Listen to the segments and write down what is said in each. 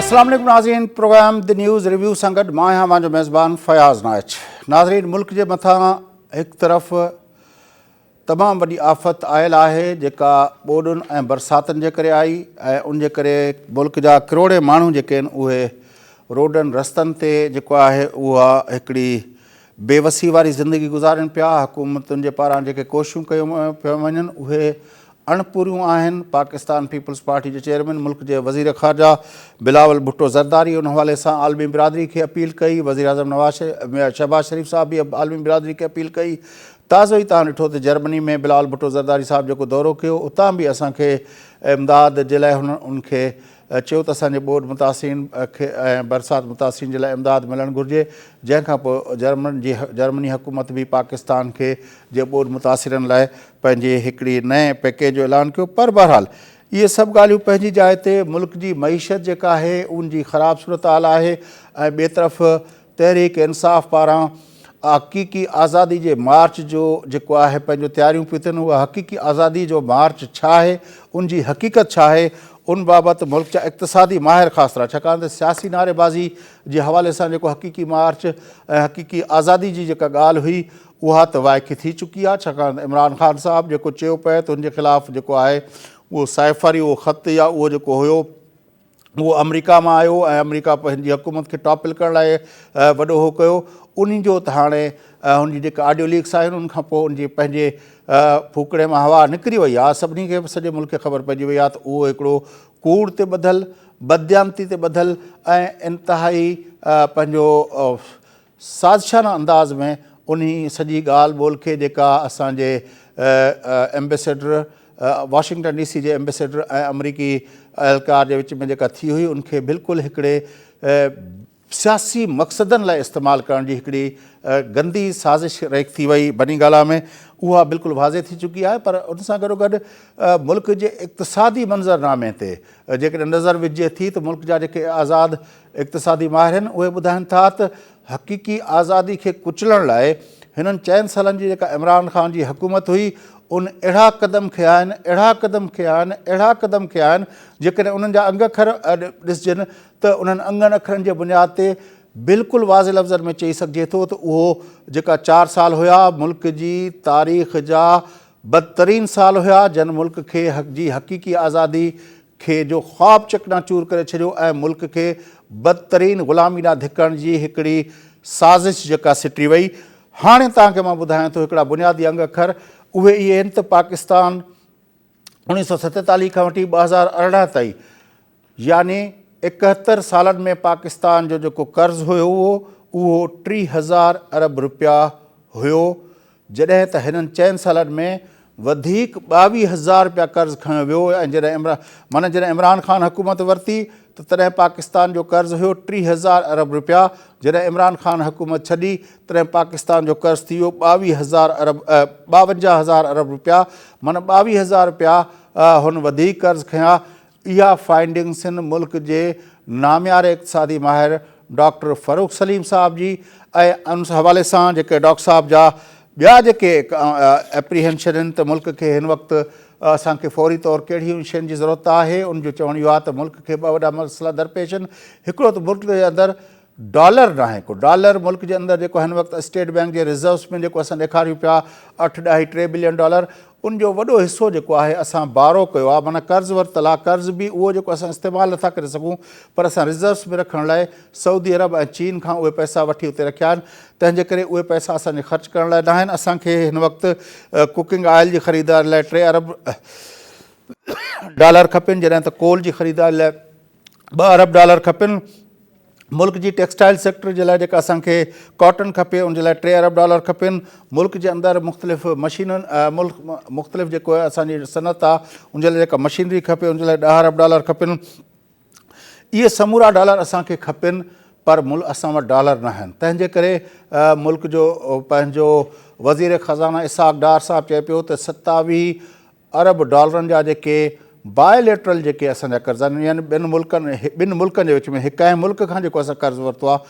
अस्सलाम वालेकुम नाज़रीन, प्रोग्राम द न्यूज़ रिव्यू सां गॾु मां आहियां मुंहिंजो मेज़बान फयाज़ नाइच। नाज़रीन, मुल्क जे मथां हिकु तरफ़ तमामु वॾी आफ़त आयल आहे जेका ॿोॾुनि ऐं बरसातनि जे करे आई ऐं उन जे करे मुल्क जा करोड़े माण्हू जेके आहिनि उहे रोडनि रस्तनि ते जेको आहे उहा हिकिड़ी बेवसी वारी ज़िंदगी गुज़ारनि पिया। हुकूमतुनि जे पारां जेके कोशिशूं कयूं पियूं वञनि उहे अणपूरियूं आहिनि। पाकिस्तान पीपल्स पार्टी जे चेयरमैन मुल्क जे वज़ीर ख़ारजा बिलावल भुट्टो ज़रदारी उन हवाले सां आलमी बिरादरी खे अपील कई। वज़ीर आज़म शहबाज़ शरीफ़ साहब बि आलमी बिरादरी खे अपील कई। ताज़ो ई तव्हां ॾिठो त जर्मनी में बिलावल भुट्टो ज़रदारी साहब जेको दौरो कयो उतां बि असांखे इमदाद जे लाइ उनखे चयो त असांजे ॿोॾ मुतासिरीन खे ऐं बरसाति मुतासिरीन जे लाइ इमदाद मिलणु घुरिजे। जंहिंखां पोइ जर्मनी हुकूमत बि पाकिस्तान खे जे ॿोॾ मुतासिरनि लाइ पंहिंजे हिकिड़ी नए पैकेज जो ऐलान कयो। पर बहरहाल इहे सभु ॻाल्हियूं पंहिंजी जाइ ते मुल्क जी मईशत जेका आहे उन जी ख़राबु सूरत हाल आहे। ऐं ॿिए तरफ़ तहरीक इंसाफ़ पारां हक़ीक़ी आज़ादी जे मार्च जो जेको आहे पंहिंजो तयारियूं पियूं थियनि। उहा हक़ीक़ी आज़ादी जो मार्च छा आहे, उन जी हक़ीक़त छा आहे, उन बाबति मुल्क जा इक़्तिसादी माहिर ख़ासि तरह, छाकाणि त सियासी नारेबाज़ी जे हवाले सां जेको हक़ीक़ी मार्च ऐं हक़ीक़ी आज़ादी जी जेका ॻाल्हि हुई उहा त वाइकी थी चुकी आहे। छाकाणि त इमरान ख़ान साहबु जेको चयो पिए त उनजे ख़िलाफ़ु जेको आहे उहो साइफ़री उहो ख़त या उहो जेको हुयो उहो अमरीका मां आयो ऐं अमरीका पंहिंजी हुकूमत खे टॉपिल करण लाइ वॾो हो कयो। उन जो त हाणे हुनजी जेका ऑडियो लीक्स आहिनि उनखां पोइ उनजी पंहिंजे फूकड़े मां हवा निकिरी वई आहे। सभिनी खे सॼे मुल्क खे ख़बर पइजी वई आहे त उहो हिकिड़ो कूड़ ते ॿधल, बदयामती ते ॿधल ऐं इंतिहाई पंहिंजो साज़िशाना अंदाज़ में उन सॼी ॻाल्हि ॿोल खे जेका असांजे एम्बेसडर वाशिंगटन DC जे एम्बेसडर ऐं अमरीकी अहलकार जे विच में जेका थी हुई उनखे बिल्कुलु हिकिड़े सियासी मक़सदनि लाइ इस्तेमालु करण जी हिकिड़ी गंदी साज़िश रेक थी वई बनी ॻाल्हि में, उहा बिल्कुलु वाज़े थी चुकी आहे। पर उन सां गॾोगॾु मुल्क जे इक़्तिसादी मंज़रनामे ते जेकॾहिं नज़र विझे थी त मुल्क जा जेके आज़ादु इक़्तिसादी माहिर आहिनि उहे ॿुधाइनि था त हक़ीक़ी आज़ादी खे कुचलण लाइ हिननि 4 सालनि जी जेका इमरान ख़ान जी हुकूमत हुई उन अहिड़ा क़दम खंया आहिनि जेकॾहिं उन्हनि जा अंग अखर ॾिसजनि त उन्हनि अंगनि अखरनि जे बुनियाद ते बिल्कुलु वाज़े लफ़्ज़नि में चई सघिजे थो त उहो जेका 4 साल हुया मुल्क जी तारीख़ जा बदतरीन साल हुया जन मुल्क खे जी हक़ीक़ी आज़ादी खे जो ख़्वाबु चकनाचूर करे छॾियो ऐं मुल्क खे बदतरीन ग़ुलामी ॾांहुं धिकण जी हिकिड़ी साज़िश जेका सिटी वई। हाणे तव्हांखे मां ॿुधायां थो हिकिड़ा बुनियादी अंग अखर उहे इहे आहिनि त पाकिस्तान 1947 खां वठी 2018 ताईं यानी 71 सालनि में पाकिस्तान जो जेको कर्ज़ु हुयो उहो 30,000 अरब रुपया हुयो, जॾहिं त हिननि 4 सालनि में वधीक 22,000 रुपया कर्ज़ु खंयो वियो। ऐं जॾहिं इमरान ख़ान हुकूमत वरिती त तॾहिं पाकिस्तान जो कर्ज़ु हुयो 30,000 अरब रुपया। जॾहिं इमरान ख़ान हुकूमत छॾी तॾहिं पाकिस्तान जो कर्ज़ु थी वियो 52,000 अरब रुपया, माना 22,000 रुपया हुन वधीक कर्ज़ु खंया। इहा फाइंडिंग्स आहिनि मुल्क जे नामियारे इक़्तिसादी माहिर डॉक्टर फ़ारूक सलीम साहब जी। ऐं उन हवाले सां जेके डॉक्टर साहब जा ॿिया जेके एप्रीहेंशन आहिनि त मुल्क खे हिन वक़्तु असांखे फ़ौरी तौरु कहिड़ियूं शयुनि जी ज़रूरत आहे, उनजो चवणु इहो आहे त मुल्क खे 2 वॾा मसइला दरपेश आहिनि। हिकिड़ो त मुल्क जे अंदरि डॉलर न आहे, को डॉलर मुल्क जे अंदरि जेको हिन वक़्तु स्टेट बैंक जे रिज़र्व्स में जेको असां ॾेखारियूं पिया 8.3 बिलियन डॉलर, उनजो वॾो हिसो जेको आहे असां बारो कयो आहे, माना कर्ज़ु वरितल आहे। कर्ज़ु बि उहो जेको असां इस्तेमालु नथा करे सघूं पर असां रिज़र्व्स में रखण लाइ सऊदी अरब ऐं चीन खां उहे पैसा वठी उते रखिया आहिनि। तंहिंजे करे उहे पैसा असांजे ख़र्चु करण लाइ न आहिनि। असांखे हिन वक़्तु कुकिंग ऑयल जी ख़रीदारी लाइ 3 अरब डॉलर खपनि, जॾहिं त कोल जी ख़रीदारी लाइ 2 अरब डॉलर खपनि। मुल्क जी टेक्सटाइल सेक्टर जे लाइ जेका असांखे कॉटन खपे उनजे लाइ 3 अरब डॉलर खपनि। मुल्क जे अंदरि मुख़्तलिफ़ मशीनुनि मुख़्तलिफ़ जेको आहे असांजी सनत आहे उनजे लाइ जेका मशीनरी खपे उनजे लाइ 10 अरब डॉलर खपनि। इहे समूरा डॉलर असांखे खपनि पर असां वटि डॉलर न आहिनि। तंहिंजे करे मुल्क जो पंहिंजो वज़ीर ख़ज़ाना इसहाक़ डार साहब चए पियो त 27 अरब डॉलरनि जा जेके बायोलेटरल जेके असांजा कर्ज़ आहिनि यानी ॿिनि मुल्कनि जे विच में कंहिं मुल्क खां जेको असां कर्ज़ु वरितो आहे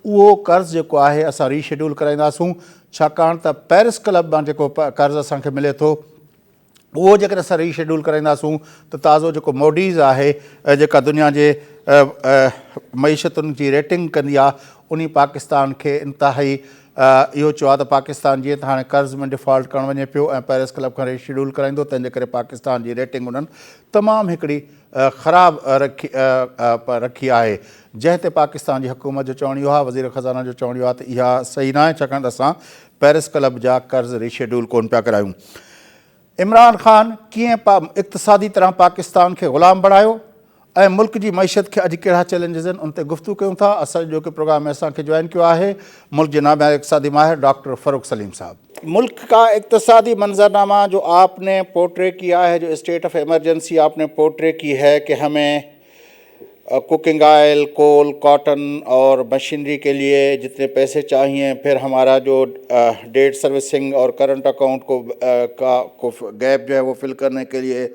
उहो कर्ज़ु जेको आहे असां रीशेड्यूल कराईंदासूं। छाकाणि त पेरिस क्लब मां जेको कर्ज़ु असांखे मिले थो उहो जेकॾहिं असां रीशेड्यूल कराईंदासूं त ताज़ो जेको मोडीज़ आहे जेका दुनिया जे मईशतुनि जी रेटिंग कंदी आहे उन पाकिस्तान खे इंतिहाई इहो चयो आहे त पाकिस्तान जीअं त हाणे कर्ज़ में डिफॉल्ट करणु वञे पियो ऐं पेरिस क्लब खां रीशेड्यूल कराईंदो, तंहिंजे करे पाकिस्तान जी रेटिंग उन्हनि तमामु हिकिड़ी ख़राबु रखी आहे, जंहिं ते पाकिस्तान जी हुकूमत जो चवणु इहो आहे, वज़ीर ख़ज़ाना जो चवणु इहो आहे त इहा सही न आहे, छाकाणि त असां पेरिस क्लब जा कर्ज़ रीशेड्यूल कोन पिया करायूं। इमरान ख़ान कीअं इक़्तिसादी तरह पाकिस्तान खे ग़ुलाम बणायो ऐं मुल्क जी मईशत खे अॼु कहिड़ा चैलेंजिस आहिनि उन ते गुफ़्तगू कयूं था। असांजो जो प्रोग्राम में असांखे जॉइन कयो आहे मुल्क जे नामिया इक़्तिसादी माहिर डॉक्टर फ़ारूक सलीम साहब। मुल्क का इक़्तिसादी मंजरनामा जो आपने पोर्ट्रे किया है, जो स्टेट ऑफ इमरजेंसी आपने पोर्ट्रे की है कि हमें कुकिंग ऑयल, कोल, कॉटन और मशीनरी के लिए जितने पैसे चाहिए, फिर हमारा जो डेट सर्विसिंग और करंट अकाउंट को गैप जो है वो फिल करने के लिए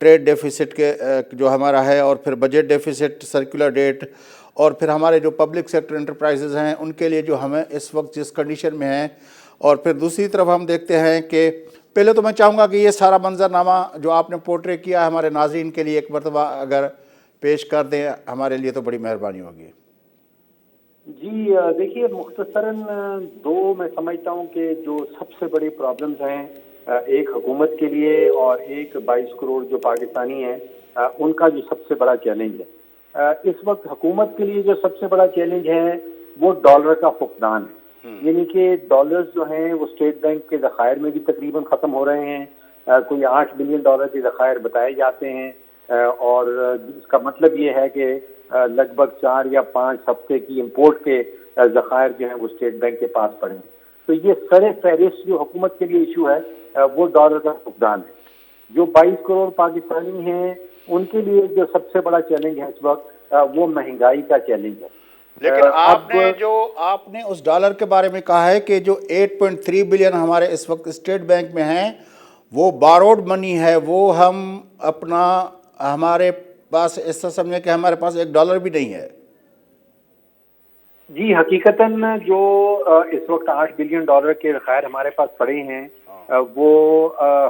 ट्रेड डेफिसिट के जो हमारा है, और फिर बजट डेफिसिट, सर्कुलर डेट, और फिर हमारे जो पब्लिक सेक्टर एंटरप्राइजेज हैं उनके लिए जो हमें इस वक्त जिस कंडीशन में हैं, और फिर दूसरी तरफ हम देखते हैं कि पहले तो मैं चाहूँगा कि ये सारा मंजरनामा जो आपने पोर्ट्रे किया है हमारे नाज़रीन के लिए एक मरतबा अगर पेश कर दें हमारे लिए तो बड़ी मेहरबानी होगी। जी देखिए, मुख्तसरन दो मैं समझता हूँ कि जो सबसे बड़ी प्रॉब्लम्स हैं, एक हुकूमत के लिए और एक 22 करोड़ जो पाकिस्तानी हैं उनका जो सबसे बड़ा चैलेंज है। इस वक्त हुकूमत के लिए जो सबसे बड़ा चैलेंज है वो डॉलर का फुकदान है, यानी कि डॉलर्स जो हैं वो स्टेट बैंक के ज़खायर में भी तकरीबन ख़त्म हो रहे हैं। कोई 8 बिलियन डॉलर के ज़खायर बताए जाते हैं, और इसका मतलब ये है कि लगभग 4 या 5 हफ्ते की इंपोर्ट के ज़खायर जो हैं वो स्टेट बैंक के पास पड़े हैं। तो ये सरे फहरिस्त जो हुकूमत के लिए इशू है वो डॉलर का फुकदान है। जो 22 करोड़ पाकिस्तानी हैं उनके लिए जो सबसे बड़ा चैलेंज है इस वक्त वो महंगाई का चैलेंज है। लेकिन आपने उस डॉलर के बारे में कहा है कि जो 8.3 बिलियन हमारे इस वक्त स्टेट बैंक में हैं वो बारोड मनी है, वो हम अपना हमारे पास ऐसा समझे कि हमारे पास $1 भी नहीं है। जी हकीकतन जो इस वक्त 8 बिलियन डॉलर के ज़खायर हमारे पास पड़े हैं वो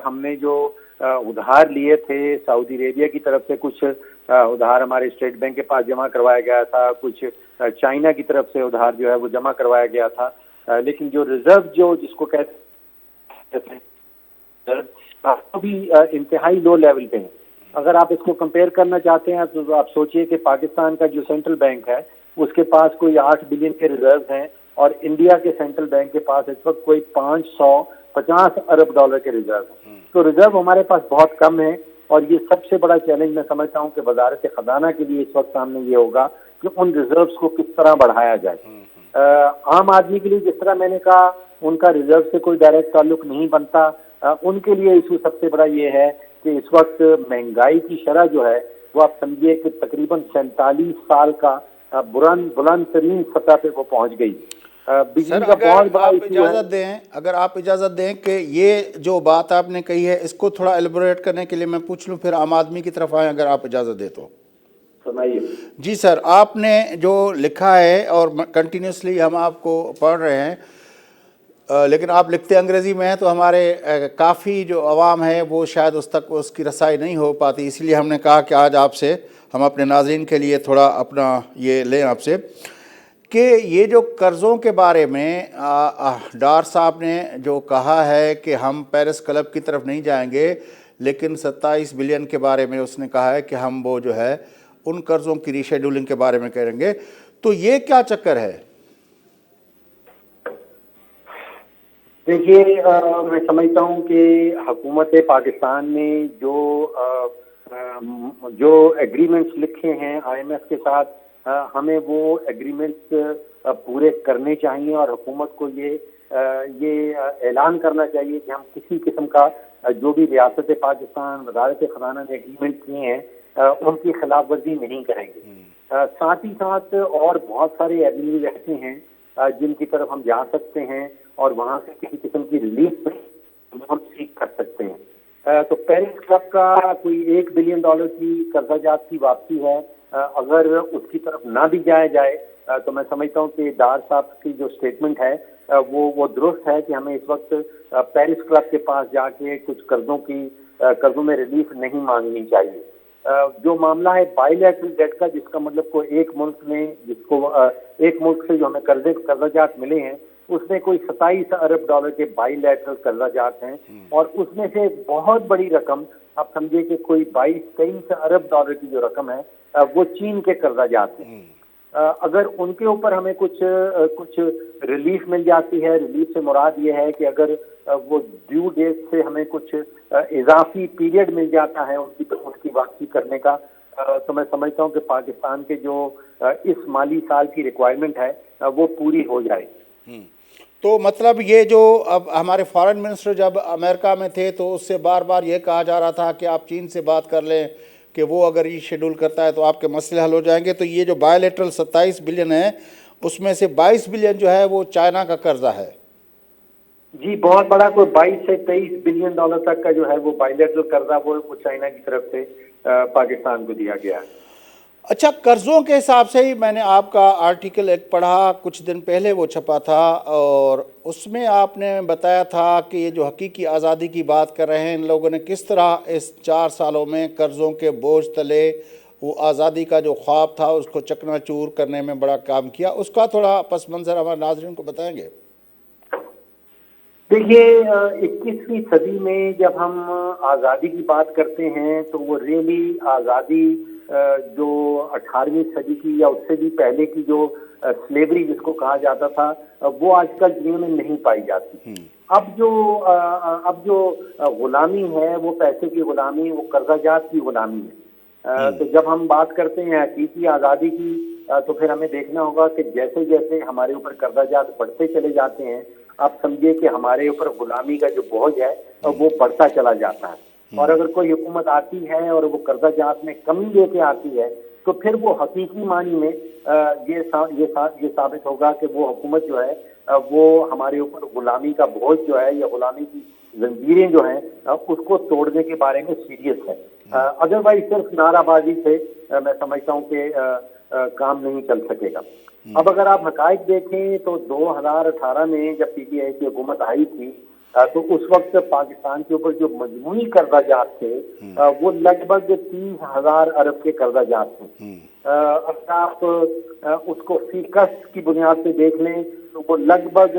हमने जो उधार लिए थे सऊदी अरेबिया की तरफ से, कुछ उधार हमारे स्टेट बैंक के पास जमा करवाया गया था, कुछ चाइना की तरफ से उधार जो है वो जमा करवाया गया था, लेकिन जो रिजर्व जो जिसको कहते हैं अभी इंतहाई लो लेवल पे है। अगर आप इसको कंपेयर करना चाहते हैं तो आप सोचिए कि पाकिस्तान का जो सेंट्रल बैंक है उसके पास कोई 8 बिलियन के रिजर्व हैं, और इंडिया के सेंट्रल बैंक के पास इस वक्त कोई 550 अरब डॉलर के रिजर्व हैं। तो रिजर्व हमारे पास बहुत कम है, और ये सबसे बड़ा चैलेंज मैं समझता हूँ कि वजारत ख़जाना के लिए इस वक्त सामने ये होगा कि उन रिजर्व्स को किस तरह बढ़ाया जाए। आम आदमी के लिए जिस तरह मैंने कहा उनका रिजर्व से कोई डायरेक्ट ताल्लुक नहीं बनता, उनके लिए इशू सबसे बड़ा ये है कि इस वक्त महंगाई की शरह जो है वो आप समझिए कि तकरीबन 47 साल का बुलंद तरीन सतह पे वो पहुंच गई। बिजली का बहुत बड़ा इशू है। अगर आप इजाज़त दें कि ये जो बात आपने कही है इसको थोड़ा एलिबोरेट करने के लिए मैं पूछ लूँ, फिर आम आदमी की तरफ आए, अगर आप इजाज़त दें तो। सुनाइए। जी सर, आपने जो लिखा है और कंटिन्यूसली हम आपको पढ़ रहे हैं, लेकिन आप लिखते अंग्रेज़ी में हैं तो हमारे काफ़ी जो अवाम है वो शायद उस तक उसकी रसाई नहीं हो पाती, इसलिए हमने कहा कि आज आपसे हम अपने नाज़रीन के लिए थोड़ा अपना ये लें आपसे कि ये जो कर्ज़ों के बारे में डार साहब ने जो कहा है कि हम पेरिस क्लब की तरफ नहीं जाएंगे, लेकिन 27 बिलियन के बारे में उसने कहा है कि हम वो जो है उन कर्ज़ों की रीशेड्यूलिंग के बारे में करेंगे, तो ये क्या चक्कर है? देखिए मैं समझता हूँ कि हुकूमत पाकिस्तान ने जो एग्रीमेंट्स लिखे हैं IMF के साथ, हमें वो एग्रीमेंट्स पूरे करने चाहिए, और हुकूमत को ये ऐलान करना चाहिए कि हम किसी किस्म का जो भी रियासत पाकिस्तान वजारत ख़ज़ाना ने एग्रीमेंट किए हैं उनकी खिलाफ वर्जी नहीं करेंगे। साथ ही साथ और बहुत सारे एवेन्यूज ऐसे हैं जिनकी तरफ हम जा सकते हैं और वहाँ से किसी किस्म की रिलीफ हम सीख कर सकते हैं। तो पेरिस क्लब का कोई 1 बिलियन डॉलर की कर्जाजात की वापसी है, अगर उसकी तरफ ना भी जाया जाए तो मैं समझता हूँ कि डार साहब की जो स्टेटमेंट है वो दुरुस्त है कि हमें इस वक्त पेरिस क्लब के पास जाके कुछ कर्जों की कर्जों में रिलीफ नहीं मांगनी चाहिए। जो मामला है बायलैटरल डेट का, जिसका मतलब कोई एक मुल्क ने एक मुल्क से जो हमें कर्जाजात मिले हैं, उसमें कोई 27 अरब डॉलर के बायलैटरल कर्जाजात हैं, और उसमें से बहुत बड़ी रकम, आप समझिए कि कोई 22-23 अरब डॉलर की जो रकम है वो चीन के कर्जाजात हैं। अगर उनके ऊपर हमें कुछ रिलीफ मिल जाती है, रिलीफ से मुराद ये है कि अगर वो ड्यू डेट से हमें कुछ इजाफी पीरियड मिल जाता है उसकी वापसी करने का, तो मैं समझता हूँ कि पाकिस्तान के जो इस माली साल की रिक्वायरमेंट है वो पूरी हो जाएगी। तो मतलब ये जो अब हमारे फॉरेन मिनिस्टर जब अमेरिका में थे तो उससे बार बार ये कहा जा रहा था कि आप चीन से बात कर लें कि वो अगर ये शेड्यूल करता है तो आपके मसले हल हो जाएंगे। तो ये जो बायलैटरल 27 बिलियन है उसमें से 22 बिलियन जो है वो चाइना का कर्जा है। जी, बहुत बड़ा, कोई 22 से 23 बिलियन डॉलर तक का जो है वो बायलैटरल कर्जा वो चाइना की तरफ से पाकिस्तान को दिया गया है। अच्छा, कर्ज़ों के हिसाब से ही मैंने आपका आर्टिकल एक पढ़ा, कुछ दिन पहले वो छपा था, और उसमें आपने बताया था कि ये जो हकीकी आज़ादी की बात कर रहे हैं, इन लोगों ने किस तरह इस 4 सालों में कर्ज़ों के बोझ तले वो आज़ादी का जो ख्वाब था उसको चकनाचूर करने में बड़ा काम किया। उसका थोड़ा पस मंज़र हमारे नाज़रीन को बताएंगे? देखिए, 21वीं सदी में जब हम आज़ादी की बात करते हैं तो वो रियली आज़ादी जो 18वीं सदी की या उससे भी पहले की जो स्लेवरी जिसको कहा जाता था, वो आजकल दुनिया में नहीं पाई जाती। अब जो गुलामी है वो पैसे की गुलामी, वो कर्जाजात की गुलामी है। तो जब हम बात करते हैं हकीकी आज़ादी की, तो फिर हमें देखना होगा कि जैसे जैसे हमारे ऊपर कर्जाजात बढ़ते चले जाते हैं, आप समझिए कि हमारे ऊपर गुलामी का जो बोझ है वो बढ़ता चला जाता है। और अगर कोई हुकूमत आती है और वो कर्जाजात में कमी लेके आती है, तो फिर वो हकीकी मानी में ये साबित होगा कि वो हुकूमत जो है वो हमारे ऊपर गुलामी का बोझ जो है या गुलामी की जंजीरें जो हैं उसको तोड़ने के बारे में सीरियस है। अदरवाइज सिर्फ नाराबाजी से मैं समझता हूँ कि काम नहीं चल सकेगा। अब अगर आप हकायक देखें तो 2018 में जब पीटीआई की हुकूमत आई थी, तो उस वक्त पाकिस्तान के ऊपर जो मजमूई कर्जाजात थे वो लगभग 30,000 अरब के कर्जाजात थे। अगर आप उसको फीकस की बुनियाद पे देख लें तो वो लगभग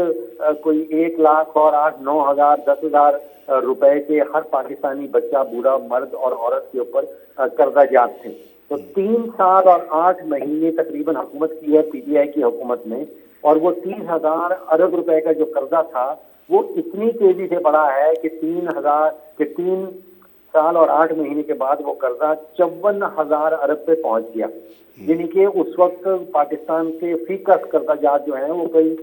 कोई 1 लाख और 8-9 हजार 10,000 रुपए के हर पाकिस्तानी बच्चा, बूढ़ा, मर्द और औरत के ऊपर कर्जाजात थे। तो 3 साल और 8 महीने तकरीबन हुकूमत की है पीटीआई की हुकूमत ने, और वो 30,000 अरब रुपए का जो कर्जा था वो इतनी तेजी से बढ़ा है कि 3 साल और 8 महीने के बाद वो कर्जा 54,000 अरब पे पहुंच गया। यानी कि उस वक्त पाकिस्तान के फीकस कर्जाजात जो हैं वो कई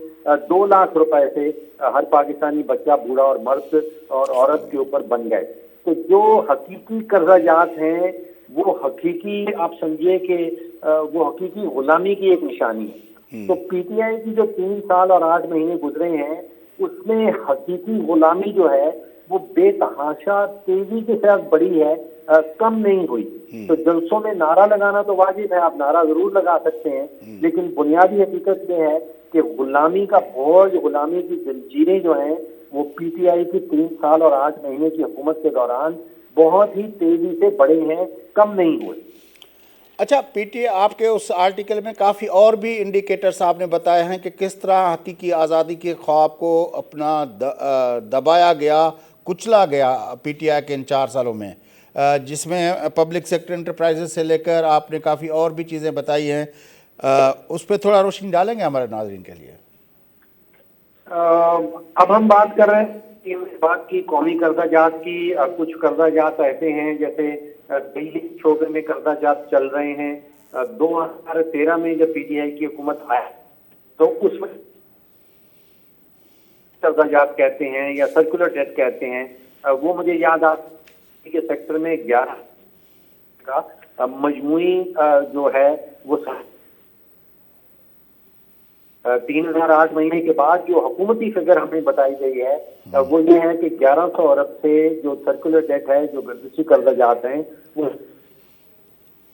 2 लाख रुपए से हर पाकिस्तानी बच्चा, बूढ़ा और मर्द और औरत के ऊपर बन गए। तो जो हकीकी कर्जाजात हैं वो हकीकी, आप समझिए कि वो हकीकी गुलामी की एक निशानी है। तो पीटीआई की जो 3 साल और 8 महीने गुजरे हैं उसमें हकीकी गुलामी जो है वो बेतहाशा तेजी के साथ बढ़ी है, कम नहीं हुई। तो जलसों में नारा लगाना तो वाजिब है, आप नारा जरूर लगा सकते हैं, लेकिन बुनियादी हकीकत ये है कि गुलामी का बोझ, गुलामी की जंजीरें जो हैं वो पीटीआई की 3 साल और 8 महीने की हुकूमत के दौरान बहुत ही तेजी से बढ़े हैं, कम नहीं हुए। अच्छा, पीटीआई आपके उस आर्टिकल में काफ़ी और भी इंडिकेटर्स आपने बताए हैं कि किस तरह हकीकी आज़ादी के ख्वाब को अपना दबाया गया, कुचला गया पीटीआई के इन 4 सालों में, जिसमें पब्लिक सेक्टर एंटरप्राइजेज से लेकर आपने काफ़ी और भी चीज़ें बताई हैं। उस पर थोड़ा रोशनी डालेंगे हमारे नाज़रीन के लिए? अब हम बात कर रहे हैं इस बात की, कौमी कर्जाजात की। कुछ कर्जाजात ऐसे हैं जैसे बिजली शोबे में कर्जाजात चल रहे हैं। 2013 में जब पीटीआई की हुकूमत आया तो उसमें कर्जाजात कहते हैं या सर्कुलर डेट कहते हैं, वो मुझे याद आता के सेक्टर में 11 का मजमुई जो है वो 3,008 महीने के बाद जो हुकूमती फिगर हमें बताई गई है वो ये है कि 1100 अरब से जो सर्कुलर डेट है, जो गर्दिशी कर्जाजात हैं, वो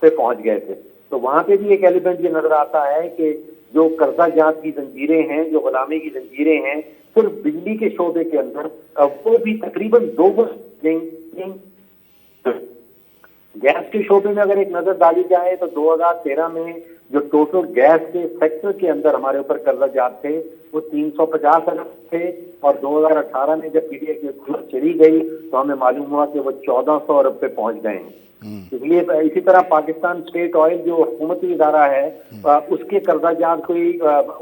पे पहुंच गए थे। तो वहां पे भी एक एलिमेंट ये नजर आता है कि जो कर्जाजात की जंजीरें हैं, जो गुलामी की जंजीरें हैं, सिर्फ बिजली के शोबे के अंदर वो भी तकरीबन 2 गुना गैस के शोबे में अगर एक नजर डाली जाए तो 2013 में जो टोटल गैस के सेक्टर के अंदर हमारे ऊपर कर्जात थे वो 350 अरब थे, और 2018 में जब पीडीए की हुकूमत चली गई तो हमें मालूम हुआ कि वो 1400 अरब पे पहुंच गए हैं। इसलिए इसी तरह पाकिस्तान स्टेट ऑयल जो हुकूमती इदारा है उसके कर्जात कोई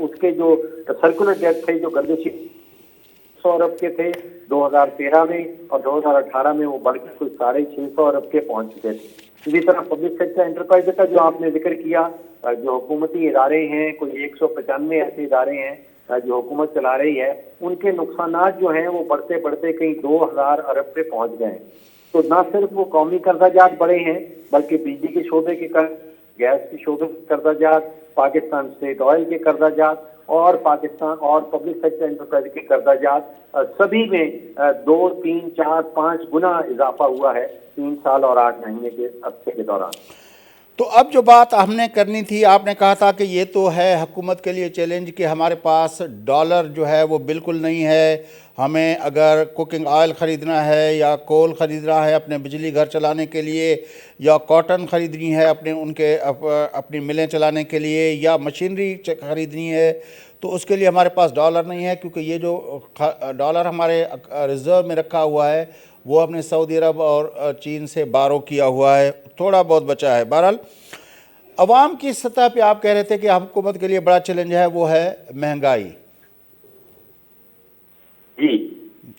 उसके जो सर्कुलर डेट थे जो गर्दिशी 100 अरब के थे 2013 में, और 2018 में वो बढ़कर कुछ 650 अरब के पहुंच चुके थे। इसी तरह पब्लिक सेक्टर एंटरप्राइज का जो आपने जिक्र किया, जो हुकूमती इदारे हैं, कोई 195 ऐसे इदारे हैं जो हुकूमत चला रही है, उनके नुकसानात जो हैं वो बढ़ते बढ़ते कहीं 2000 अरब पे पहुंच गए हैं। तो ना सिर्फ वो कौमी कर्जात बढ़े हैं, बल्कि बिजली के शोबे के गैस के शोबे के कर्जात, पाकिस्तान स्टेट ऑयल के कर्जात और पाकिस्तान और पब्लिक सेक्टर एंटरप्राइज के कर्जात सभी में 2, 3, 4, 5 गुना इजाफा हुआ है 3 साल और 8 महीने के अरसे के दौरान। तो अब जो बात हमने करनी थी, आपने कहा था कि ये तो है हुकूमत के लिए चैलेंज कि हमारे पास डॉलर जो है वो बिल्कुल नहीं है। हमें अगर कुकिंग ऑयल ख़रीदना है या कोल ख़रीदना है अपने बिजली घर चलाने के लिए, या कॉटन ख़रीदनी है अपनी मिलें चलाने के लिए, या मशीनरी ख़रीदनी है, तो उसके लिए हमारे पास डॉलर नहीं है, क्योंकि ये जो डॉलर हमारे रिज़र्व में रखा हुआ है वो हमने सऊदी अरब और चीन से बारो किया हुआ है, थोड़ा बहुत बचा है। बहरहाल अवाम की सतह पे आप कह रहे थे कि हुकूमत के लिए बड़ा चैलेंज है, वो है महंगाई। जी,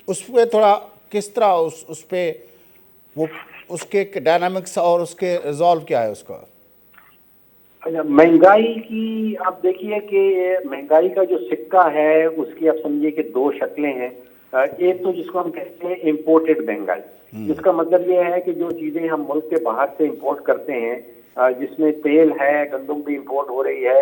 उस पर थोड़ा किस तरह उस पे वो उसके डायनामिक्स और उसके रिजॉल्व क्या है उसका? अच्छा, महंगाई की आप देखिए कि महंगाई का जो सिक्का है उसकी आप समझिए कि 2 शक्लें हैं। एक तो जिसको हम कहते हैं इम्पोर्टेड महंगाई, जिसका मतलब ये है कि जो चीजें हम मुल्क के बाहर से इंपोर्ट करते हैं, जिसमें तेल है, गंदम भी इंपोर्ट हो रही है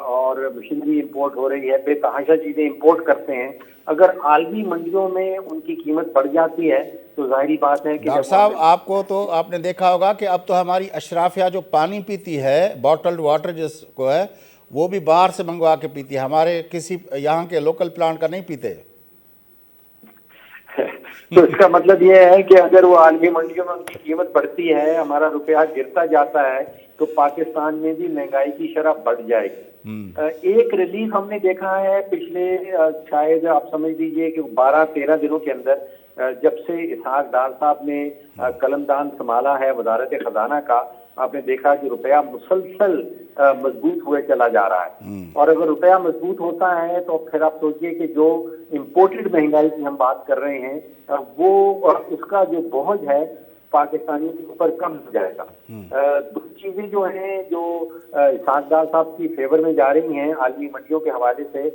और मशीनरी इंपोर्ट हो रही है, बेतहाशा चीजें इंपोर्ट करते हैं। अगर आलमी मंडियों में उनकी कीमत बढ़ जाती है तो जाहिर बात है कि डॉक्टर साहब, आपको तो आपने देखा होगा कि अब तो हमारी अशराफिया जो पानी पीती है, बॉटल्ड वाटर जिसको है, वो भी बाहर से मंगवा के पीती है, हमारे किसी यहाँ के लोकल प्लांट का नहीं पीते। तो इसका मतलब ये है कि अगर वो आलमी मंडियों में उनकी कीमत बढ़ती है, हमारा रुपया गिरता जाता है, तो पाकिस्तान में भी महंगाई की शरह बढ़ जाएगी। एक रिलीफ हमने देखा है पिछले शायद आप समझ लीजिए कि 12-13 दिनों के अंदर, जब से इसहाक डार साहब ने कलमदान संभाला है वजारत खजाना का, आपने देखा कि रुपया मुसलसल मजबूत हुए चला जा रहा है। और अगर रुपया मजबूत होता है तो फिर आप सोचिए कि जो इम्पोर्टेड महंगाई की हम बात कर रहे हैं वो उसका जो बोझ है पाकिस्तानियों के ऊपर कम हो जाएगा। दो चीजें जो हैं जो इसहाक डार साहब की फेवर में जा रही हैं आलमी मंडियों के हवाले से,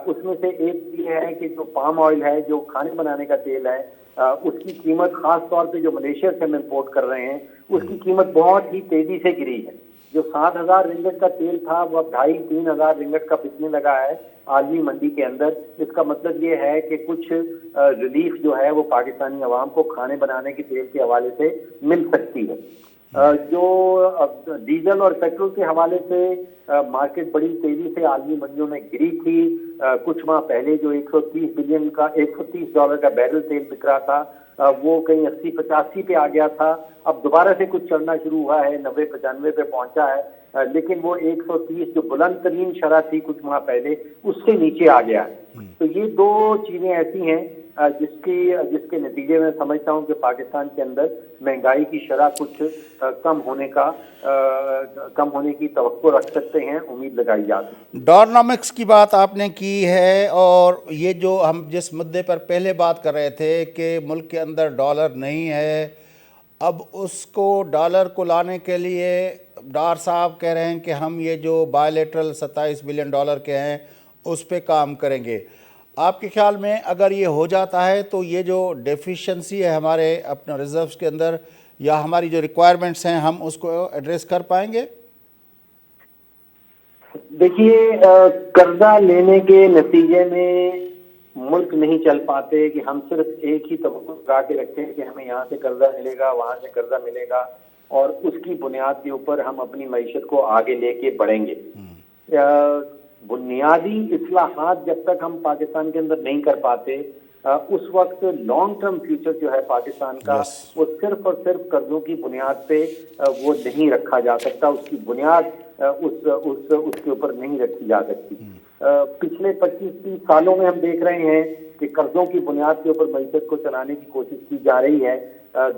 उसमें से एक ये है कि जो पाम ऑयल है, जो खाने बनाने का तेल है, उसकी कीमत खास तौर पे जो मलेशिया से हम इम्पोर्ट कर रहे हैं उसकी कीमत बहुत ही तेजी से गिरी है। जो 7,000 रिंगट का तेल था वो अब 2,500-3 हजार रिंगट का बिकने लगा है आलमी मंडी के अंदर। इसका मतलब ये है कि कुछ रिलीफ जो है वो पाकिस्तानी अवाम को खाने बनाने के तेल के हवाले से मिल सकती है। जो डीजल और पेट्रोल के हवाले से मार्केट बड़ी तेजी से आलमी मंडियों में गिरी थी। कुछ माह पहले जो 130 डॉलर का बैरल तेल बिक रहा था वो कहीं 80-85 पे आ गया था। अब दोबारा से कुछ चलना शुरू हुआ है, 90-95 पे पहुंचा है, लेकिन वो 130 जो बुलंद तरीन शरह थी कुछ माह पहले उससे नीचे आ गया है। तो ये दो चीजें ऐसी हैं जिसके नतीजे में समझता हूं कि पाकिस्तान के अंदर महंगाई की शरह कुछ कम होने की तवक्को रख सकते हैं, उम्मीद लगाई जाती है। डॉर्नोमिक्स की बात आपने की है, और ये जो हम जिस मुद्दे पर पहले बात कर रहे थे कि मुल्क के अंदर डॉलर नहीं है, अब उसको डॉलर को लाने के लिए डार साहब कह रहे हैं कि हम ये जो बायलेटरल 27 बिलियन डॉलर के हैं उस पर काम करेंगे। आपके ख्याल में अगर ये हो जाता है तो ये जो डेफिशिएंसी है हमारे अपने रिजर्व्स के अंदर या हमारी जो रिक्वायरमेंट्स हैं हम उसको एड्रेस कर पाएंगे? देखिए, कर्जा लेने के नतीजे में मुल्क नहीं चल पाते कि हम सिर्फ एक ही तवक्को लगा के रखते हैं कि हमें यहाँ से कर्जा मिलेगा, वहां से कर्जा मिलेगा और उसकी बुनियाद के ऊपर हम अपनी मईशत को आगे लेके बढ़ेंगे। बुनियादी इस्लाहात जब तक हम पाकिस्तान के अंदर नहीं कर पाते उस वक्त लॉन्ग टर्म फ्यूचर जो है पाकिस्तान का वो सिर्फ और सिर्फ कर्जों की बुनियाद पे वो नहीं रखा जा सकता, उसकी बुनियाद उसके ऊपर नहीं रखी जा सकती। पिछले 25-30 सालों में हम देख रहे हैं कि कर्जों की बुनियाद के ऊपर मईशत को चलाने की कोशिश की जा रही है।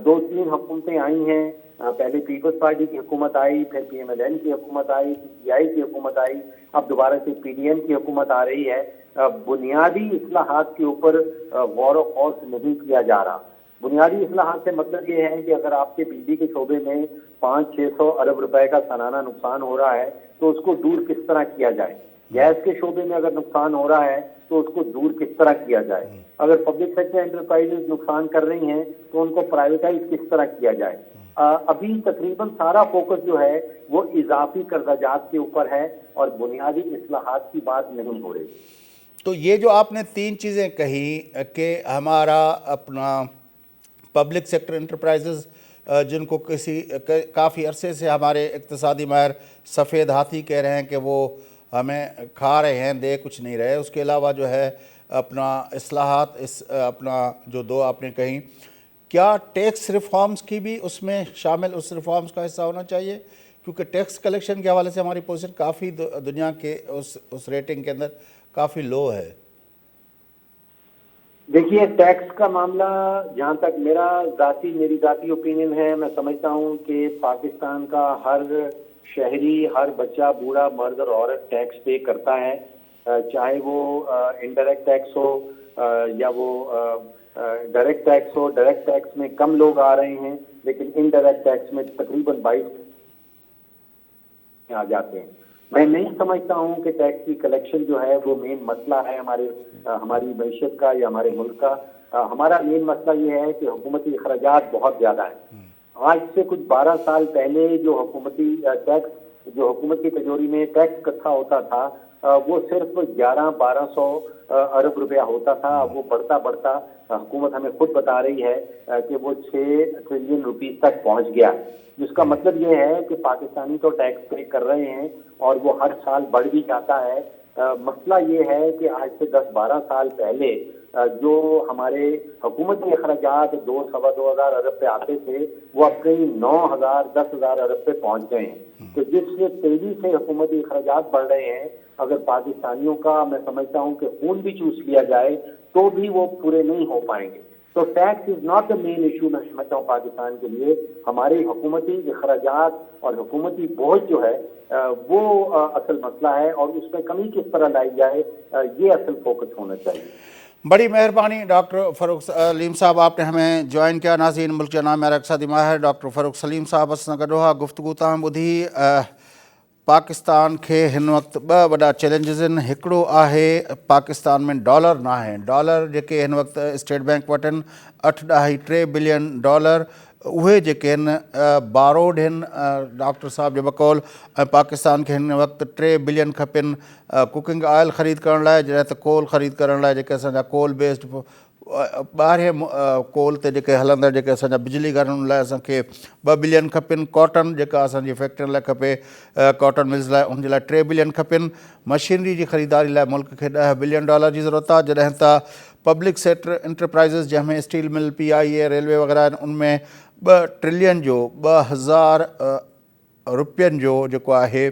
2-3 हुकूमतें आई हैं, पहले पीपल्स पार्टी की हुकूमत आई, फिर PMLN की हुकूमत आई, CPI की हुकूमत आई, अब दोबारा से PDM की हुकूमत आ रही है। बुनियादी इस्लाहात के ऊपर गौर व खौस नहीं किया जा रहा। बुनियादी इस्लाहात से मतलब ये है कि अगर आपके बिजली के शोबे में 500-600 अरब रुपए का सालाना नुकसान हो रहा है तो उसको दूर किस तरह किया जाए। गैस के शोबे में अगर नुकसान हो रहा है तो उसको दूर किस तरह किया जाए। अगर पब्लिक सेक्टर एंटरप्राइजेज नुकसान कर रही हैं तो उनको प्राइवेटाइज किस तरह किया जाए। अभी तकरीबन सारा फोकस जो है वो इजाफी कर्जाजात के ऊपर है और बुनियादी इस्लाहात की बात नहीं हो रही। तो ये जो आपने 3 चीज़ें कही कि हमारा अपना पब्लिक सेक्टर एंटरप्राइजेज जिनको काफ़ी अरसे से हमारे इक़्तिसादी माहिर सफ़ेद हाथी कह रहे हैं कि वो हमें खा रहे हैं, दे कुछ नहीं रहे। उसके अलावा जो है अपना इस्लाहात, अपना जो 2 आपने कही, क्या टैक्स रिफॉर्म्स की भी उसमें शामिल, उस रिफॉर्म्स का हिस्सा होना चाहिए? क्योंकि टैक्स कलेक्शन के हवाले से हमारी पोजीशन काफ़ी दुनिया के उस रेटिंग के अंदर काफ़ी लो है। देखिए, टैक्स का मामला जहाँ तक मेरी जाती ओपिनियन है, मैं समझता हूँ कि पाकिस्तान का हर शहरी, हर बच्चा, बूढ़ा, मर्द और औरत टैक्स पे करता है, चाहे वो इनडायरेक्ट टैक्स हो या वो डायरेक्ट टैक्स हो। डायरेक्ट टैक्स में कम लोग आ रहे हैं लेकिन इनडायरेक्ट टैक्स में तकरीबन 22 आ जाते हैं। मैं नहीं समझता हूं कि टैक्स की कलेक्शन जो है वो मेन मसला है हमारी मैशत का या हमारे मुल्क का। हमारा मेन मसला ये है कि हुकूमती अखराजात बहुत ज्यादा है। आज से कुछ 12 साल पहले जो हुकूमत की तिजोरी में टैक्स इकट्ठा होता था वो सिर्फ 1100-1200 अरब रुपया होता था। वो बढ़ता बढ़ता हुकूमत हमें खुद बता रही है कि वो 6 ट्रिलियन रुपीस तक पहुंच गया, जिसका मतलब ये है कि पाकिस्तानी तो टैक्स पे कर रहे हैं और वो हर साल बढ़ भी जाता है। मसला ये है कि आज से 10-12 साल पहले जो हमारे हुकूमती अखराजात 2-2.25 अरब पे आते थे वो अब कहीं 9,000-10,000 अरब पे पहुंच गए हैं। तो जिस तेजी से हुकूमती अखराजात बढ़ रहे हैं, अगर पाकिस्तानियों का मैं समझता हूं कि खून भी चूस लिया जाए तो भी वो पूरे नहीं हो पाएंगे। तो tax is not the main issue मैं समझता हूँ पाकिस्तान के लिए। हमारे हुकूमती अखराजात और हुकूमती बोझ जो है वो असल मसला है और उसमें कमी किस तरह लाई जाए ये असल फोकस होना चाहिए। बड़ी मेहरबानी डॉक्टर फ़ारूक सलीम साहब, आपने हमें ज्वाइन किया। नाज़रीन, मुल्क जा नाम इक़्तिसादी माहिर डॉक्टर फ़ारूक सलीम साहब असां गॾु हुआ। गुफ्तगू तव्हां ॿुधी। पाकिस्तान के हिन वक़्तु 2 वॾा चैलेंजिस आहिनि। हिकिड़ो आहे पाकिस्तान में डॉलर न आहे। डॉलर जेके हिन वक़्तु स्टेट बैंक वटि आहिनि 8.3 बिलियन डॉलर, उहे जेके आहिनि बारोड आहिनि डॉक्टर साहब जे बकौल। ऐं पाकिस्तान खे हिन वक़्तु 3 बिलियन खपनि कुकिंग ऑयल ख़रीद करण लाइ, जॾहिं त कोल ख़रीद करण लाइ जेके असांजा कोल बेस्ड ॿाहिरि कोल ते जेके हलंदड़ जेके असांजा बिजली घर उन लाइ असांखे 2 बिलियन खपनि। कॉटन जेका असांजी फैक्ट्रियुनि लाइ खपे, कॉटन मिल्स लाइ, उनजे लाइ 3 बिलियन खपनि। मशीनरी जी ख़रीदारी लाइ मुल्क खे 10 बिलियन डॉलर जी ज़रूरत आहे। जॾहिं त पब्लिक सेक्टर एंटरप्राइज़िस जंहिंमें स्टील मिल, PIA, रेलवे वग़ैरह आहिनि, उनमें 2 ट्रिलियन जो 2000 रुपयनि जो जेको आहे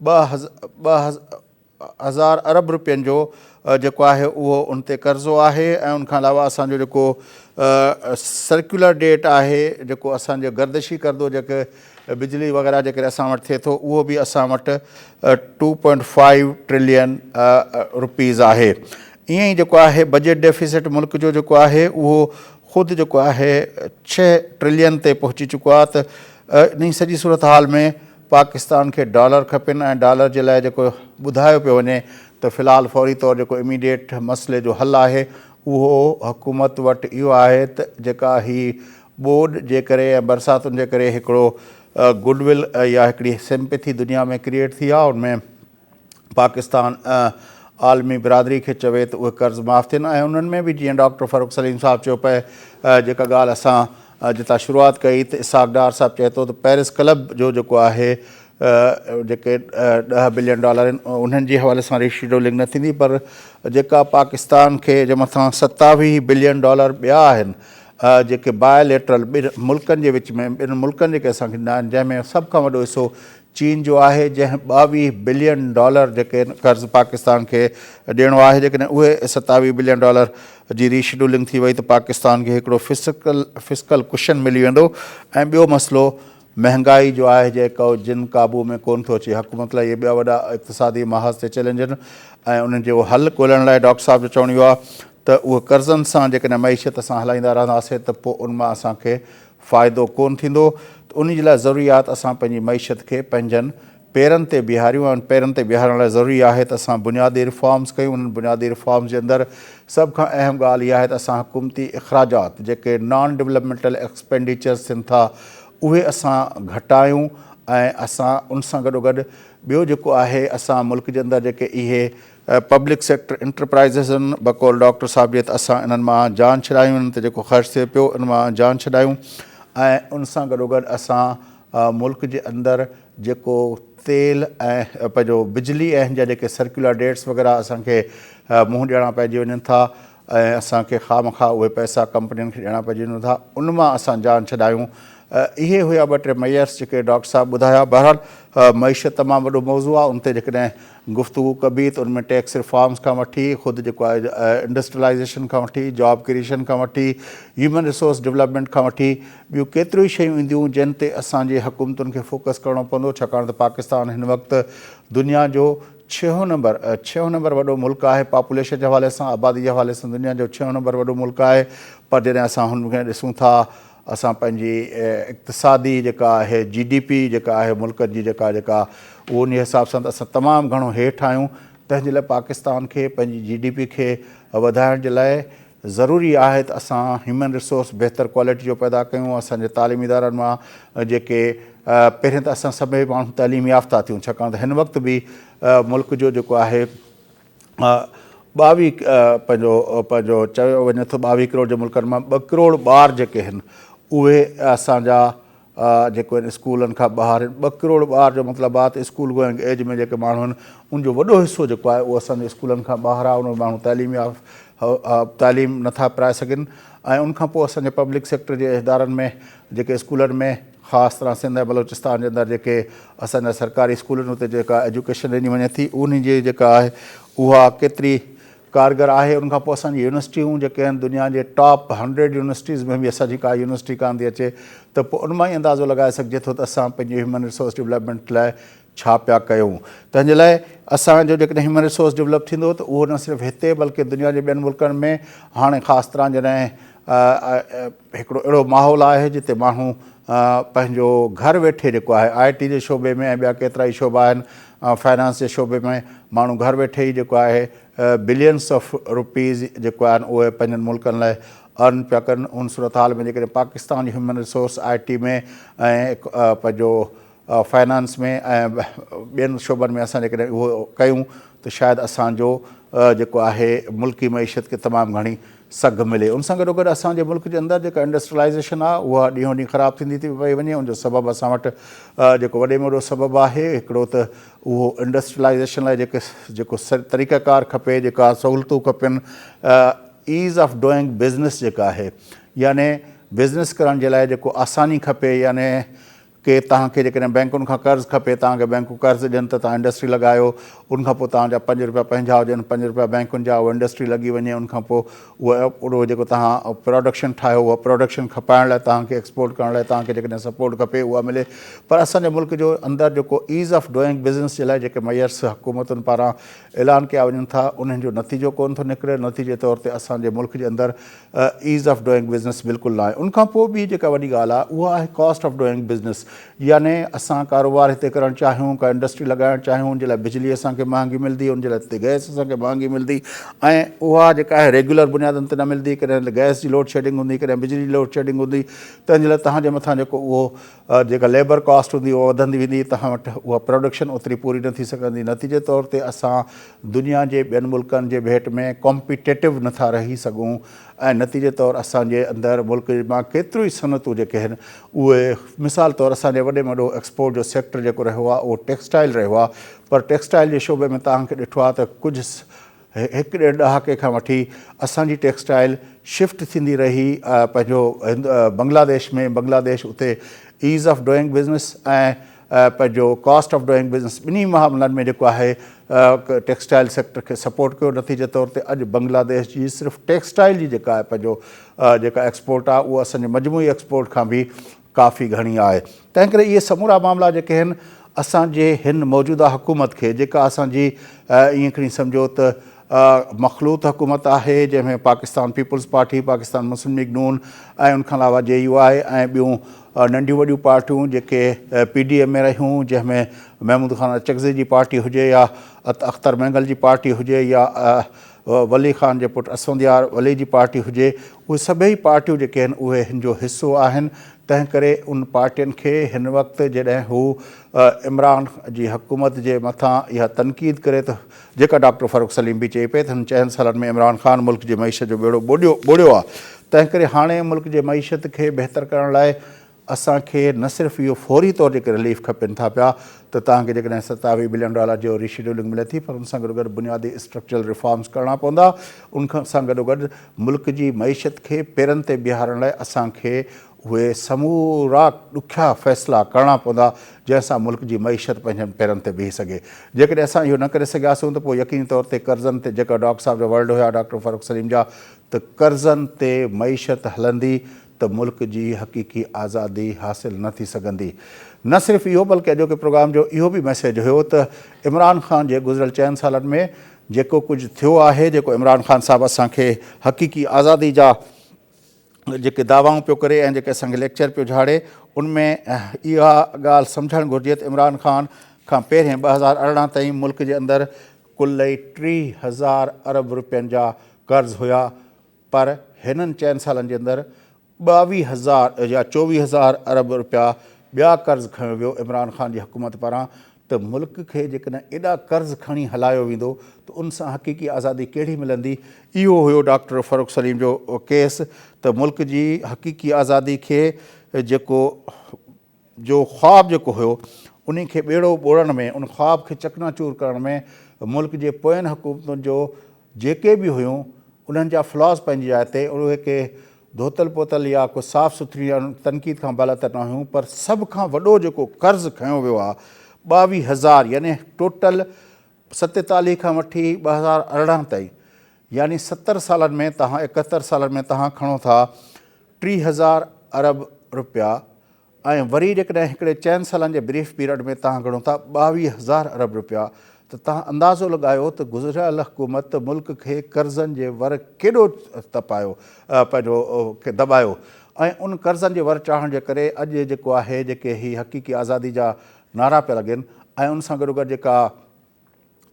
2000 अरब रुपयनि जो जेको आहे उहो उन ते कर्ज़ो आहे। ऐं उनखां अलावा असांजो जेको सर्कुलर डेट आहे, जेको असांजो गर्दिशी कर्ज़ो जेके बिजली वग़ैरह जेकॾहिं असां वटि थिए थो, उहो बि असां वटि 2.5 ट्रिलियन रुपीज़ आहे। ईअं ई जेको आहे बजट डेफिसिट मुल्क जो जेको आहे उहो ख़ुदि जेको आहे 6 ट्रिलियन ते पहुची चुको आहे। त इन सॼी सूरत हाल में पाकिस्तान खे डॉलर खपनि ऐं डॉलर जे लाइ जेको ॿुधायो पियो वञे त फ़िलहाल फौरी तौरु जेको इमीडिएट मसइले जो हल आहे उहो हुकूमत वटि इहो आहे त जेका ही ॿोॾि जे करे ऐं बरसातुनि जे करे हिकिड़ो गुडविल या हिकिड़ी सिंपैथी दुनिया में क्रिएट थी आहे। उनमें पाकिस्तान आलमी बिरादरी खे चवे त उहे कर्ज़ माफ़ थियनि। ऐं उन्हनि में बि जीअं डॉक्टर फ़ारूक सलीम साहब चयो पिए, जेका ॻाल्हि असां जितां शुरूआत कई त इसाक़ डार साहब चए थो त पेरिस क्लब जो जेको आहे जेके $10 बिलियन आहिनि उन्हनि जे हवाले सां रीशेड्यूलिंग न थींदी, पर जेका पाकिस्तान खे जे मथां $27 बिलियन ॿिया आहिनि जेके बायोलेटरल ॿिनि मुल्कनि जे विच में, ॿिनि मुल्कनि जेके असांखे ॾिना आहिनि, जंहिंमें सभ खां वॾो हिसो चीन जो आहे, जंहिं $22 बिलियन जेके कर्ज़ु पाकिस्तान खे ॾियणो आहे। जेकॾहिं उहे $27 बिलियन जी रीशेड्यूलिंग थी वई त पाकिस्तान खे हिकिड़ो फिस्कल कुशन मिली वेंदो। ऐं ॿियो मसइलो महांगाई जो आहे, जेको जिन काबू में कोन थो अचे। हुकूमत लाइ इहे ॿिया वॾा इक़्तिसादी महाज़ ते चैलेंज आहिनि ऐं उन्हनि जो हल ॻोल्हण लाइ डॉक्टर साहिब जो चवणो इहो आहे त उहे कर्ज़नि सां जेकॾहिं मईशत असां हलाईंदा रहंदासीं त पोइ उन मां असांखे फ़ाइदो कोन थींदो। त उन जे लाइ ज़रूरी आहे त असां पंहिंजी मईशत खे पंहिंजनि पेरनि ते बीहारियूं ऐं पेरनि ते बीहारण लाइ ज़रूरी आहे त असां बुनियादी रिफॉर्म्स कयूं। उन्हनि बुनियादी रिफॉर्म्स जे अंदरि सभ खां अहम ॻाल्हि इहा आहे त असां हुकूमती अख़राजात जेके नॉन डेवलपमेंटल एक्सपेंडिचर्स थियनि था उहे असां घटायूं ऐं असां उन सां गॾोगॾु ॿियो जेको आहे असां मुल्क जे अंदरि जेके इहे पब्लिक सेक्टर इंटरप्राइज़िस आहिनि, बकौल डॉक्टर साहिब जे, त असां इन्हनि मां जान छॾायूं, इन्हनि ते जेको ख़र्चु थिए पियो इन मां जान छॾायूं। ऐं उन सां गॾोगॾु असां मुल्क जे अंदरि जेको तेल ऐं पंहिंजो बिजली ऐं हिन जा जेके सर्कुलर डेट्स वग़ैरह असांखे मुंहुं ॾियणा पइजी वञनि था ऐं असांखे ख़ामख़ा उहे पैसा कंपनियुनि खे ॾियणा पइजी वञनि था, उन मां असां जान छॾायूं। इहे हुया ॿ टे मयर्स जेके डॉक्टर साहिब ॿुधाया। बहरहाल मईशत तमामु वॾो मौज़ू आहे, उन ते जेकॾहिं गुफ़्तगू कबी त उनमें टैक्स रिफॉर्म्स खां वठी ख़ुदि जेको आहे इंडस्ट्रियलाइज़ेशन खां वठी जॉब क्रिएशन खां वठी ह्यूमन रिसोर्स डेवलपमेंट खां वठी ॿियूं केतिरियूं ई शयूं ईंदियूं जिन ते असांजे हुकूमतुनि खे फोकस करिणो पवंदो, छाकाणि त पाकिस्तान हिन वक़्तु दुनिया जो 6 नंबर वॾो मुल्क आहे पॉपुलेशन जे हवाले सां, आबादी जे हवाले सां दुनिया जो 6 नंबर वॾो मुल्क आहे। पर जॾहिं असां हुनखे ॾिसूं था असां पंहिंजी इक़्तिसादी जेका आहे GDP जेका आहे मुल्क जी जेका उहो उन हिसाब सां त असां तमामु घणो हेठि आहियूं। तंहिंजे लाइ पाकिस्तान खे पंहिंजी GDP खे वधाइण जे लाइ ज़रूरी आहे त असां ह्यूमन रिसोर्स बहितर क्वालिटी जो पैदा कयूं। असांजे तालीमी इदारनि मां जेके पहिरियों त असां सभई माण्हू तइलीम याफ़्ता थियूं, छाकाणि त हिन वक़्तु बि मुल्क जो जेको आहे 22 पंहिंजो चयो वञे थो 22 करोड़ जे मुल्कनि मां 2 करोड़ ॿार जेके आहिनि उहे असांजा जेको आहिनि स्कूलनि खां ॿाहिरि आहिनि। 2 करोड़ ॿार जो मतिलबु आहे त स्कूल गोइंग एज में जेके माण्हू आहिनि उनजो वॾो हिसो जेको आहे उहो असांजे स्कूलनि खां ॿाहिरि आहे। उन माण्हू तालीम नथा पाए सघनि ऐं उनखां पोइ असांजे पब्लिक सेक्टर जे इदारनि में जेके स्कूलनि में ख़ासि तरह सिंध ऐं बलोचिस्तान जे अंदरि जेके असांजा सरकारी स्कूल आहिनि उते जेका एजुकेशन ॾिनी वञे थी उन जी जेका आहे उहा केतिरी कारगर आहे। उनखां पोइ असांजी यूनिवर्सिटियूं जेके आहिनि दुनिया जे टॉप 100 यूनिवर्सिटीज़ में बि असांजी का यूनिवर्सिटी कान थी अचे, त पोइ उन मां ई अंदाज़ो लॻाए सघिजे थो त असां पंहिंजे ह्यूमन रिसोर्स डेवलपमेंट लाइ छा पिया कयूं। तंहिंजे लाइ असांजो जेकॾहिं ह्यूमन रिसोर्स डेवलप थींदो त उहो न सिर्फ़ु हिते बल्कि दुनिया जे ॿियनि मुल्कनि में हाणे ख़ासि तरह जॾहिं हिकिड़ो अहिड़ो माहौल आहे जिते माण्हू पंहिंजो घर वेठे जेको आहे IT जे शोबे में ऐं ॿिया केतिरा ई शोबा आहिनि, फाइनेंस जे शोबे में माण्हू घर वेठे ई जेको आहे बिलियंस ऑफ रुपीज़ जेको आहिनि उहे पंहिंजनि मुल्कनि लाइ अर्न पिया कनि। उन सूरत हाल में जेकॾहिं पाकिस्तान जी ह्यूमन रिसोर्स IT में ऐं पंहिंजो फाइनेंस में ऐं ॿियनि शोबनि में असां जेकॾहिं उहो कयूं त शायदि असांजो जेको आहे मुल्की मईशत खे तमामु घणी सघ मिले। उन सां गॾोगॾु असांजे मुल्क जे अंदरि जेका इंडस्ट्रियलाइज़ेशन आहे उहा ॾींहों ॾींहुं ख़राबु थींदी थी पई वञे। उनजो सबबु असां वटि जेको वॾे में वॾो सबबु आहे हिकिड़ो त उहो इंडस्ट्रियलाइज़ेशन लाइ जेको तरीक़ाकार खपे, जेका सहूलियतूं खपनि, ईज़ ऑफ डूइंग बिज़नेस जेका आहे, याने बिज़नेस करण जे लाइ जेको आसानी खपे, याने कि तव्हांखे जेकॾहिं बैंकुनि खां कर्ज़ु खपे तव्हांखे बैंकूं कर्ज़ु ॾियनि त तव्हां इंडस्ट्री लॻायो, उनखां पोइ तव्हांजा ₹5 पंहिंजा हुजनि, ₹5 बैंकुनि जा, उहा इंडस्ट्री लॻी वञे। उनखां पोइ उहो जेको तव्हां प्रोडक्शन ठाहियो उहा प्रोडक्शन खपाइण लाइ तव्हांखे एक्सपोर्ट करण लाइ तव्हांखे जेकॾहिं सपोर्ट खपे उहा मिले। पर असांजे मुल्क जो अंदरि जेको ईज़ ऑफ डूइंग बिज़नेस जे लाइ जेके मयर्स हुकूमतुनि पारां ऐलान कया वञनि था उन्हनि जो नतीजो कोन थो निकिरे। नतीजे तौर ते असांजे मुल्क जे अंदरि ईज़ ऑफ डूइंग बिज़नेस बिल्कुलु न आहे। उनखां पोइ बि जेका वॾी ॻाल्हि आहे उहा आहे कॉस्ट ऑफ डूइंग बिज़नेस, याने असां कारोबार हिते करणु चाहियूं, का इंडस्ट्री लॻाइणु चाहियूं, उनजे लाइ बिजली असांखे महांगी मिलंदी, उनजे लाइ हिते गैस असांखे महांगी मिलंदी ऐं उहा जेका आहे रेगुलर बुनियादनि ते न मिलंदी। कॾहिं गैस जी लोड शेडिंग हूंदी, कॾहिं बिजली जी लोड शेडिंग हूंदी, तंहिंजे लाइ तव्हांजे मथां जेको उहो जेका लेबर कॉस्ट हूंदी उहा वधंदी वेंदी, तव्हां वटि उहा प्रोडक्शन ओतिरी पूरी न थी सघंदी। नतीजे तौर ते असां दुनिया जे ॿियनि मुल्कनि जे भेट में कॉम्पिटेटिव नथा रही सघूं ऐं नतीजे तौरु असांजे अंदरि मुल्क मां केतिरियूं ई सनतूं जेके आहिनि उहे मिसाल तौरु असांजे वॾे में वॾो एक्सपोर्ट जो सेक्टर जेको रहियो आहे उहो टेक्सटाइल रहियो आहे। पर टेक्सटाइल जे शोबे में तव्हांखे ॾिठो आहे त कुझु हिकु ॾेढ ॾहाके खां वठी असांजी टेक्सटाइल शिफ्ट थींदी रही पंहिंजो बांग्लादेश में। बांग्लादेश उते ईज़ ऑफ डूइंग बिज़नेस ऐं पंहिंजो कॉस्ट ऑफ डूइंग बिज़नेस ॿिन्ही मामलनि में जेको आहे टेक्सटाइल सेक्टर खे सपोर्ट कयो। नतीजे तौर ते अॼु बांग्लादेश जी सिर्फ़ु टेक्सटाइल जी जेका आहे पंहिंजो जेका एक्सपोर्ट आहे उहा असांजे मजमूई एक्सपोर्ट खां बि काफ़ी घणी आहे। तंहिं करे इहे समूरा मामला जेके आहिनि असांजे हिन मौजूदा हुकूमत खे, जेका असांजी ईअं खणी सम्झो त मखलूत हुकूमत आहे, जंहिंमें पाकिस्तान पीपल्स पार्टी, पाकिस्तान मुस्लिम लीग नून ऐं उनखां अलावा JUI ऐं ॿियूं नंढियूं वॾियूं पार्टियूं जेके PDM में रहियूं, जंहिंमें महमूद ख़ान अचकज़ई जी पार्टी हुजे या अख्तर महंगल जी पार्टी हुजे या वली ख़ान जे पुटु असफंदियार वली जी पार्टी हुजे, उहे सभई पार्टियूं जेके आहिनि उहे हिन जो हिसो आहिनि। तंहिं करे उन पार्टियुनि खे हिन वक़्तु जॾहिं हू इमरान जी हुकूमत जे मथां इहा तनक़ीद करे त जेका डॉक्टर फ़ारूक सलीम बि चए पिए त हिन 4 सालनि में इमरान ख़ान मुल्क जी मईशत जो बेड़ो ॿोड़ियो आहे। तंहिं करे हाणे मुल्क जे मईशत खे बहितर करण लाइ असांखे न सिर्फ़ु इहो फौरी तौरु जेके रिलीफ खपनि था पिया त तव्हांखे जेकॾहिं $27 बिलियन जो रीशेड्यूलिंग मिले थी, पर उन सां गॾोगॾु बुनियादी स्ट्रक्चरल रिफॉर्म्स करणा पवंदा। उन सां गॾोगॾु मुल्क जी मईशत खे पेरनि ते बीहारण लाइ असांखे उहे समूरा ॾुखिया फ़ैसिला करणा पवंदा जंहिंसां मुल्क जी मईशत पंहिंजनि पेरनि ते बीह सघे। जेकॾहिं असां इहो न करे सघियासीं त पोइ यकीनी तौर ते कर्ज़नि ते, जेका डॉक्टर साहिब जा वर्ड हुया डॉक्टर फ़ारूक सलीम जा, त कर्ज़नि ते मईशत हलंदी त मुल्क जी हक़ीक़ी आज़ादी हासिल न थी सघंदी। न सिर्फ़ु इहो बल्कि अॼोके प्रोग्राम जो इहो बि मैसेज हुयो त इमरान ख़ान जे गुज़िरियल 4 सालनि में जेको कुझु थियो आहे, जेको इमरान ख़ान साहिबु असांखे हक़ीक़ी आज़ादी जा जेके दावाऊं पियो करे ऐं जेके असांखे लेक्चर पियो झाड़े, उनमें इहा ॻाल्हि सम्झणु घुरिजे त इमरान ख़ान खां पहिरें 2018 ताईं मुल्क जे अंदरि कुल 30,000 अरब रुपयनि जा कर्ज़ हुया, पर हिननि 4 सालनि जे अंदरि 22,000 या 24,000 अरब रुपया ॿिया कर्ज़ खयो वियो इमरान ख़ान जी हुकूमत पारां। त मुल्क खे जेकॾहिं एॾा कर्ज़ खणी हलायो वेंदो त उन सां हक़ीक़ी आज़ादी कहिड़ी मिलंदी। इहो हुयो डॉक्टर फ़ारूक सलीम जो केस त मुल्क जी हक़ीक़ी आज़ादी खे जेको ख़्वाबु जेको हुयो उन खे ॿेड़ो ॿोड़ण में, उन ख़्वाब खे चकनाचूर करण में मुल्क जे पोयनि हुकूमतुनि जो जेके बि हुयूं उन्हनि जा फ्लॉस पंहिंजी जाइ ते, उहे के धोतल पोतल या को साफ़ सुथरी या तनक़ीद खां बलतर न हुयूं, पर सभ खां वॾो जेको कर्ज़ु खयो वियो आहे 22,000, यानी टोटल 47 खां वठी 2018 ताईं, यानी 70 सालनि में तव्हां 71 सालनि में तव्हां खणो था 30,000 अरब रुपया, ऐं वरी जेकॾहिं हिकिड़े 4 सालनि जे ब्रीफ पीरियड में तव्हां खणो था 22,000 अरब रुपया, त तव्हां अंदाज़ो लॻायो त गुज़िरियल हुकूमत मुल्क खे कर्ज़नि जे वर केॾो तपायो पंहिंजो दॿायो। ऐं उन कर्ज़नि जे वर चाढ़ण जे करे अॼु जेको आहे जेके हीअ हक़ीक़ी आज़ादी जा नारा पिया लॻनि, ऐं उन सां गॾोगॾु जेका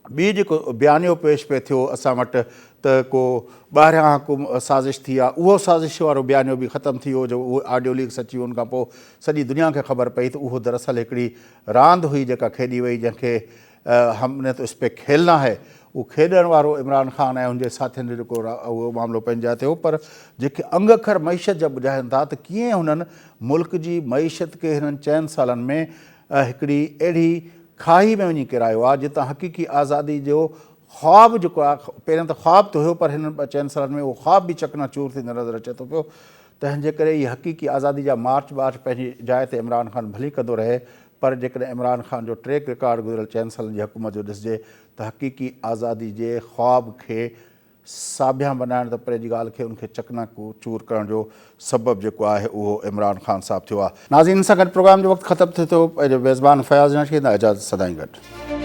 ॿी जेको बयानियो पेश पियो थियो असां वटि त को ॿाहिरियां साज़िश थी आहे, उहो साज़िश वारो बयानियो बि ख़तमु थी वियो। जो उहो ऑडियो लीक्स अची वियो, उन खां पोइ सॼी दुनिया खे ख़बर पई त उहो दरअसल हिकिड़ी रांदि हुई जेका खेॾी वई, जंहिंखे हमने तो इस पे खेलना है, उहो खेॾण वारो इमरान ख़ान ऐं उनजे साथियुनि जो जेको उहो मामिलो पंहिंजी जाइ थियो। पर जेके अंग अखर मईशत जा ॿुधाइनि था त कीअं हुननि मुल्क जी मईशत खे हिननि 4 सालनि में हिकिड़ी अहिड़ी खाई में वञी किरायो आहे जितां हक़ीक़ी आज़ादी जो ख़्वाबु जेको आहे, पहिरियों त ख़्वाबु त हुयो पर हिननि 4 सालनि में उहो ख़्वाबु बि चकनाचूर थींदो नज़र अचे थो पियो। तंहिंजे करे इहा हक़ीक़ी आज़ादी जा मार्च पंहिंजी जाइ ते इमरान ख़ान भली कंदो रहे, पर जेकॾहिं इमरान ख़ान जो ट्रैक रिकॉर्ड गुज़िरियल 4 सालनि जी हुकूमत जो ॾिसिजे त हक़ीक़ी आज़ादी जे ख़्वाब खे साबिया बनाइण त परे जी ॻाल्हि खे उनखे चकनाचूर करण जो सबबु जेको आहे उहो इमरान ख़ान साहिबु थियो आहे। नाज़रीन, सां गॾु प्रोग्राम जो वक़्तु ख़तमु थिए थो। पंहिंजो मेज़बान फयाज़ नशीद इजाज़त सदाईं गॾु।